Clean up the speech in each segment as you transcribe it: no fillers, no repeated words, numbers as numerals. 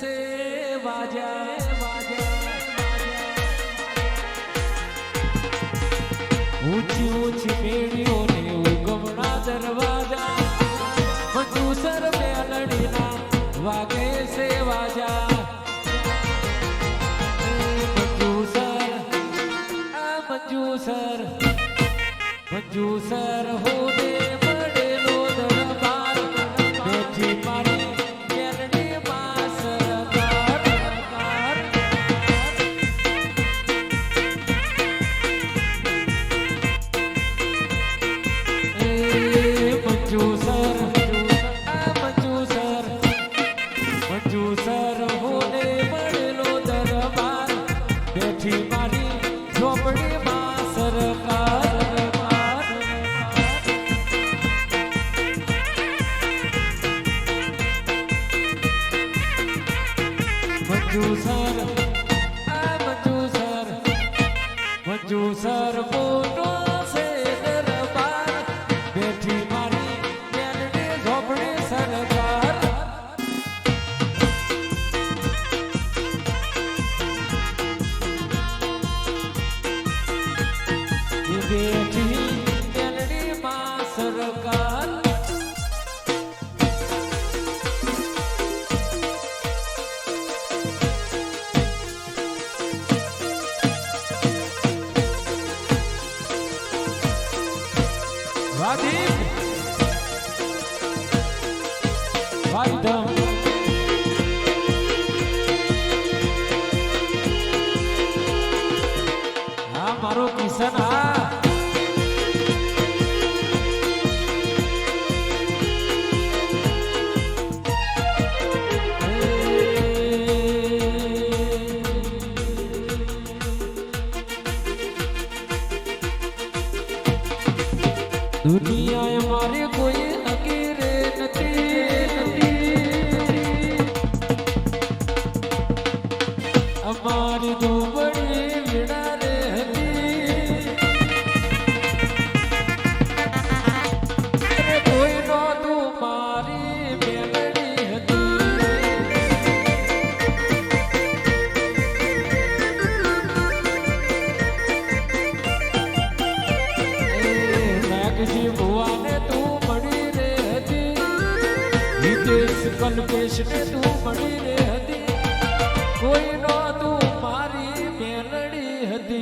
से वाजा ऊंची ऊंची बेड़ियों ने उगमना दरवाजा मंजूसर मेलड़ी ना वागे से वाजा मंजूसर मंजूसर होने बड़े लो दरबार बैठी मारी मेलड़ी मां सरकार मंजूसर मंजूसर मंजूसर होने बड़े लो दरबार बैठी मारी झोपड़ी मां सरकार मंजूसर मंजूसर मंजूसर मोटो से दरबार बैठी मारी मेलड़ी झोपड़ी सरकार ये बैठी मेलड़ी मां सरकार વાદમ હા મારો કિશન હા दुनिया हमारे कोई अकेले हमारी दो बड़ी विड़ा रहती कोई नो तुम्हारी मेलड़ी हती नागजी बुआ ने तू मड़ी रहती हितेश कल्पेश ने तू मड़ी रहती कोई नो तू मारी मेलड़ी हती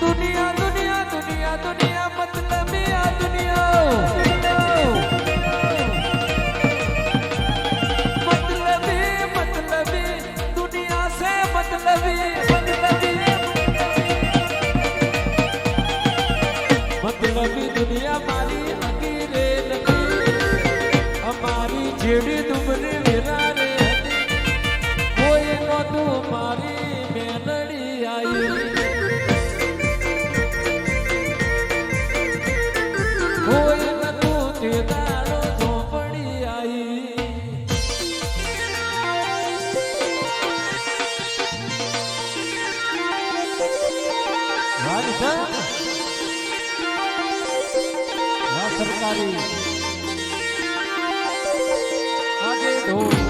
दुनिया दुनिया दुनिया दुनिया मतलब या दुनिया मतलबी मतलबी दुनिया से मतलबी मतलबी दुनिया मारी अकेले लगी हमारी जेड़ी दुबरी विरारे हती कोई नो तू मारी मेलड़ी आई कोई न तू तेदारो झोपड़ी आई सरकारी आगे ढोल